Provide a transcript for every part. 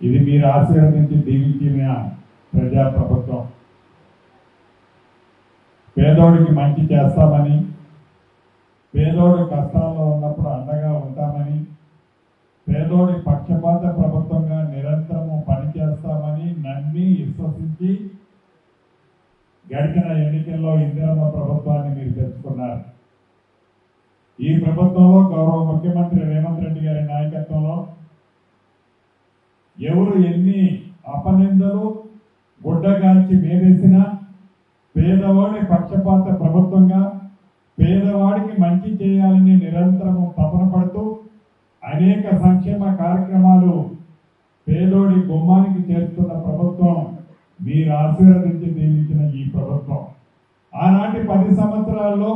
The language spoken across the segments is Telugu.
ఇది మీరు ఆశీర్వదించి దీవించిన ప్రజా ప్రభుత్వం. పేదోడికి మంచి చేస్తామని, పేదోడి కష్టాల్లో ఉన్నప్పుడు అండగా ఉంటామని, పేదోడి పక్షపాత ప్రభుత్వంగా నిరంతరము పనిచేస్తామని నమ్మి విశ్వసించి గడిచిన ఎన్నికల్లో ఇందిరమ్మ ప్రభుత్వాన్ని మీరు తెచ్చుకున్నారు. ఈ ప్రభుత్వంలో గౌరవ ముఖ్యమంత్రి రేవంత్ రెడ్డి గారి నాయకత్వంలో ఎవరు ఎన్ని అపనిందలు గుడ్డగాల్చి వేరేసినా పేదవాడి పక్షపాత ప్రభుత్వంగా పేదవాడికి మంచి చేయాలని నిరంతరము తపన పడుతూ అనేక సంక్షేమ కార్యక్రమాలు పేదోడి గుమ్మానికి చేస్తున్న ప్రభుత్వం మీరు ఆశీర్వదించి దీవించిన ఈ ప్రభుత్వం. ఆనాటి 10 సంవత్సరాల్లో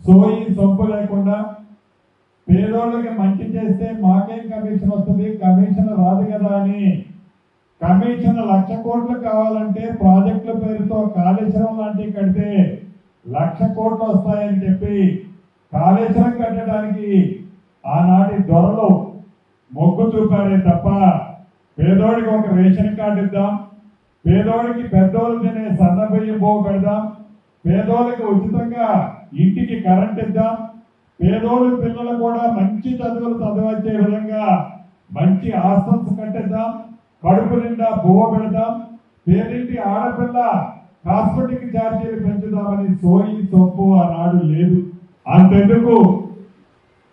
సోయి సొంపు లేకుండా పేదోళ్ళకి మంచి చేస్తే మాకేం కమిషన్ వస్తుంది, కమిషన్ రాదు కదా అని కమిషన్ 1,00,000 కోట్లు కావాలంటే ప్రాజెక్టుల పేరుతో కాళేశ్వరం లాంటివి కడితే 1,00,000 కోట్లు వస్తాయని చెప్పి కాళేశ్వరం కట్టడానికి ఆనాటి దొరలు మొగ్గు చూపారే తప్ప పేదోడికి ఒక రేషన్ కార్డు ఇద్దాం, పేదోడికి పెద్దోళ్ళు తినే సన్నబియ్యం పోగు పెడదాం, పేదోళ్ళకి ఉచితంగా ఇంటికి కరెంట్ ఇద్దాం, పేదోళ్ళ పిల్లలు కూడా మంచి చదువులు చదవచ్చే విధంగా మంచి హాస్టల్స్ కట్టిద్దాం, కడుపు నిండా బువ్వ పెడదాం, పేదింటి ఆడపిల్ల హాస్పిటల్కి ఛార్జీలు పెంచుదామని సోయి సొప్పు ఆనాడు లేదు. అంతెందుకు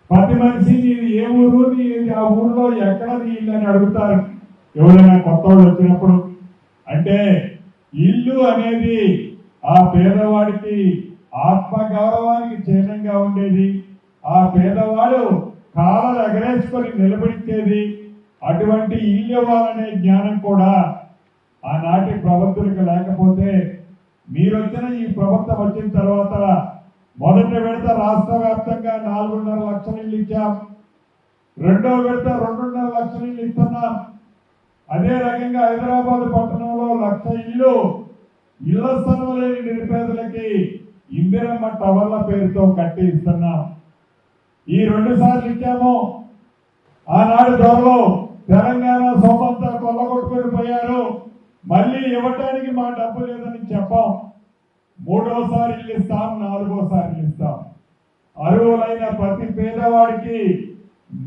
ప్రతి మనిషి నీది ఏ ఊరు, ఆ ఊరిలో ఎక్కడ నీ ఇల్లు అని అడుగుతారు ఎవరైనా కొత్త వాళ్ళు వచ్చినప్పుడు. అంటే ఇల్లు అనేది ఆ పేదవాడికి ఆత్మగౌరవానికి చిహ్నంగా ఉండేది, ఆ పేదవాడు కాళ్ళ ఎగరేసుకొని నిలబెట్టేది. అటువంటి ఇల్లు ఇవ్వాలనే జ్ఞానం కూడా ఆనాటి ప్రభుత్వానికి లేకపోతే మీరు వచ్చిన ఈ ప్రభుత్వం వచ్చిన తర్వాత మొదటి విడత రాష్ట్ర వ్యాప్తంగా 4.5 లక్షల ఇల్లు ఇచ్చాం, రెండో విడత 2.5 లక్షల ఇల్లు ఇస్తున్నాం. అదే రకంగా హైదరాబాద్ పట్టణంలో 1,00,000 ఇల్లు ఇళ్ల స్థలం లేని నిరుపేదలకి ఇందిరమ్మ టవర్ల పేరుతో కట్టి ఇస్తున్నాం. ఈ 2 సార్లు ఇచ్చాము. ఆనాడు ధరలో తెలంగాణ సోమంతా కొల్లగొట్టుకుని పోయారు, మళ్ళీ ఇవ్వటానికి మా డబ్బు లేదని చెప్పాం. 3వసారి ఇల్లు ఇస్తాం, 4వసారి ఇల్లు ఇస్తాం. అర్హులైన ప్రతి పేదవాడికి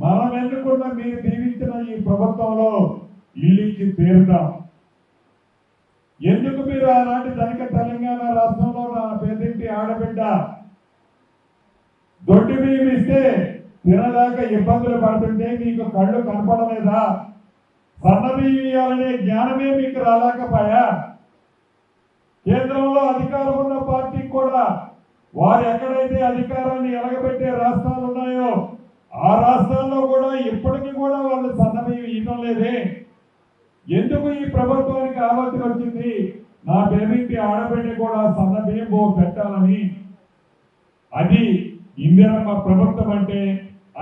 మనం ఎన్నుకున్న మీరు దీవించిన ఈ ప్రభుత్వంలో ఇల్లు ఇచ్చి తీరుతాం. ఎందుకు మీరు ఆనాటి ధనిక తెలంగాణ రాష్ట్రంలో నా పేదింటి ఆడబిడ్డ దొడ్డి బియ్యం ఇస్తే తినలేక ఇబ్బందులు పడుతుంటే మీకు కళ్ళు కనపడలేదా? సన్న బియ్యం ఇవ్వాలనే జ్ఞానమే మీకు రాలేకపోయా? కేంద్రంలో అధికారం ఉన్న పార్టీకి కూడా వారు ఎక్కడైతే అధికారాన్ని ఎలగబెట్టే రాష్ట్రాలు ఉన్నాయో ఆ రాష్ట్రాల్లో కూడా ఇప్పటికీ కూడా వాళ్ళు సన్న బియ్యం ఇవ్వడం లేదే. ఎందుకు ఈ ప్రభుత్వానికి ఆలోచన వచ్చింది నా పేదింటి ఆడబిడ్డ కూడా సన్న బియ్యం పెట్టాలని? అది ఇందిరమ్మ ప్రభుత్వం అంటే,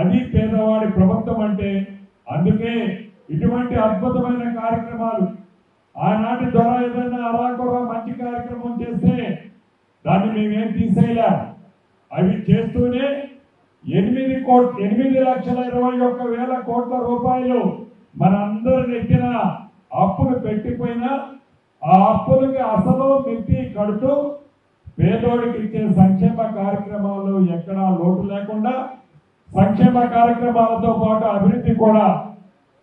అది పేదవాడి ప్రభుత్వం అంటే. అందుకే ఇటువంటి అద్భుతమైన కార్యక్రమాలు ఆనాటి ద్వారా ఏదైనా అరాకొర మంచి కార్యక్రమం చేస్తే దాన్ని మేమేం తీసేయలే. అవి చేస్తూనే 8,21,000 కోట్ల రూపాయలు మనందరి నెట్టిన అప్పులు పెట్టిపోయినా ఆ అప్పులకి అసలు మెత్తి కడుతూ పేదోడికి ఇచ్చే సంక్షేమ కార్యక్రమాలు ఎక్కడా లోటు లేకుండా సంక్షేమ కార్యక్రమాలతో పాటు అభివృద్ధి కూడా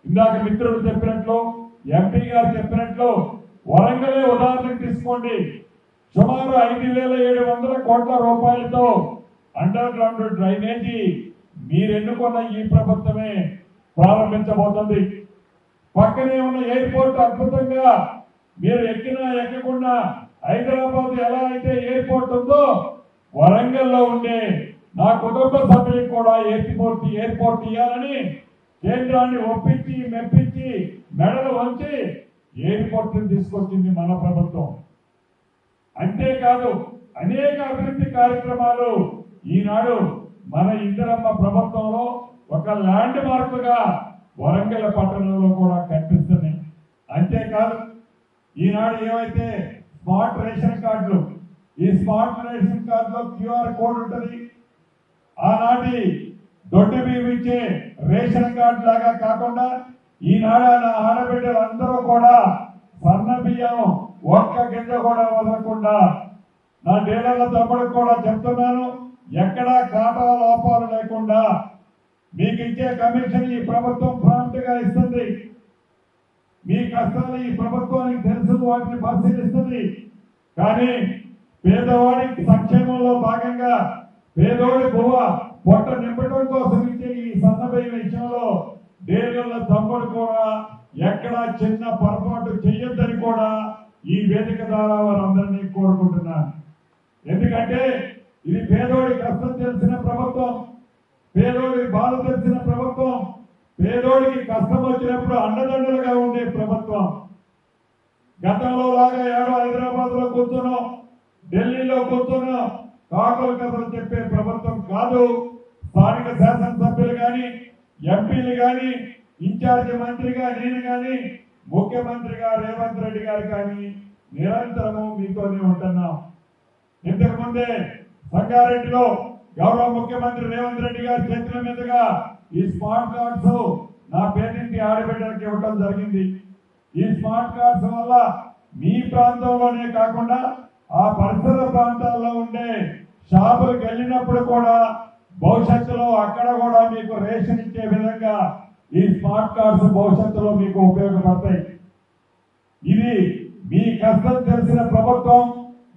ఇందాక మిత్రుడు చెప్పినట్లు ఎంపీ గారు చెప్పినట్లు వరంగలే ఉదాహరణకు తీసుకోండి. సుమారు 5,700 కోట్ల రూపాయలతో అండర్ గ్రౌండ్ డ్రైనేజీ మీరు ఎన్నుకున్న ఈ ప్రభుత్వమే ప్రారంభించబోతుంది. పక్కనే ఉన్న ఎయిర్పోర్ట్ అద్భుతంగా మీరు ఎక్కినా ఎక్కకుండా హైదరాబాద్ ఎలా అయితే ఎయిర్పోర్ట్ ఉందో వరంగల్లో ఉండే నా కుటుంబ సభ్యులకు కూడా ఎయిర్పోర్ట్ ఇవ్వాలని కేంద్రాన్ని ఒప్పించి మెప్పించి మెడలు వంచి ఎయిర్పోర్ట్ తీసుకొచ్చింది మన ప్రభుత్వం. అంతేకాదు అనేక అభివృద్ధి కార్యక్రమాలు ఈనాడు మన ఇందిరమ్మ ప్రభుత్వంలో ఒక ల్యాండ్ మార్కుగా వరంగల్ పట్టణంలో కూడా కనిపిస్తున్నాయి. అంతేకాదు ఈనాడు ఏవైతే స్మార్ట్ రేషన్ కార్డులు, ఈ స్మార్ట్ రేషన్ కార్డులో క్యూఆర్ కోడ్ ఉంటుంది. ఆనాటి దొడ్డి బియ్యం ఇచ్చే రేషన్ కార్డు లాగా కాకుండా ఈనాడు నా ఆడబిడ్డలందరూ కూడా సన్న బియ్యం ఒక్క గింజ కూడా వదలకుండా నా డీలర్ల తమ్ముడికి కూడా చెప్తున్నాను, ఎక్కడా ఖాతా లోపాలు లేకుండా మీకు ఇచ్చే కమిషన్ ఈ ప్రభుత్వం ప్రాంప్ట్ గా ఇస్తుంది. మీ కష్టాలు ఈ ప్రభుత్వానికి తెలుసు, వాటిని పరిశీలిస్తుంది. కానీ పేదవాడికి సంక్షేమంలో భాగంగా పేదోడి బువ్వ పొట్ట నింపడం కోసం ఇచ్చే ఈ సన్నబియ్యం విషయంలో డీలర్ల తమ్ముడు కూడా ఎక్కడా చిన్న పొరపాటు చెయ్యొద్దని కూడా ఈ వేదిక ద్వారా వారందరినీ కోరుకుంటున్నాను. ఎందుకంటే ఇది పేదోడి కష్టం తెలిసిన ప్రభుత్వం, పేదోడి బాధ తెలిసిన ప్రభుత్వం, పేదోడికి కష్టం వచ్చినప్పుడు అండదండలుగా ఉండే ప్రభుత్వం. గతంలో లాగా ఏడో హైదరాబాద్ లో కూర్చున్నాం, ఢిల్లీలో కూర్చున్నాం, కాకులు కథలు చెప్పే ప్రభుత్వం కాదు. స్థానిక శాసనసభ్యులు కానీ, ఎంపీలు కానీ, ఇన్ఛార్జి మంత్రిగా నేను కానీ, ముఖ్యమంత్రిగా రేవంత్ రెడ్డి గారు కానీ నిరంతరము మీతోనే ఉంటున్నాం. ఇంతకు ముందే సంగారెడ్డిలో గౌరవ ముఖ్యమంత్రి రేవంత్ రెడ్డి గారి చేతుల మీదుగా ఈ స్మార్ట్ కార్డ్స్ నా పేరింటి ఆడబిడ్డలకు ఇవ్వడం జరిగింది. ఈ స్మార్ట్ కార్డ్స్ వల్ల మీ ప్రాంతంలోనే కాకుండా ఆ పరిసర ప్రాంతాల్లో ఉండే షాపులకు వెళ్ళినప్పుడు కూడా భవిష్యత్తులో అక్కడ కూడా మీకు రేషన్ ఇచ్చే విధంగా ఈ స్మార్ట్ కార్డ్స్ భవిష్యత్తులో మీకు ఉపయోగపడతాయి. ఇది మీ కష్టం తెలిసిన ప్రభుత్వం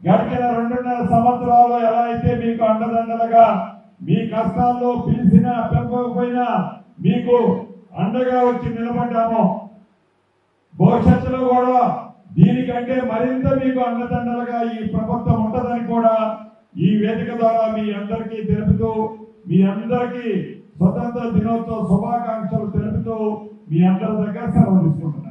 గడిచిన 2.5 సంవత్సరాలు ఎలా అయితే మీకు అండదండలుగా మీ కష్టాల్లో పిలిచినా పెంపకపోయినా మీకు అండగా వచ్చి నిలబడ్డాము, భవిష్యత్తులో కూడా దీనికంటే మరింత మీకు అండదండలుగా ఈ ప్రభుత్వం ఉంటుందని కూడా ఈ వేదిక ద్వారా మీ అందరికీ తెలుపుతూ, మీ అందరికీ స్వతంత్ర దినోత్సవ శుభాకాంక్షలు తెలుపుతూ మీ అందరి దగ్గర సెలవు తీసుకుంటున్నాను.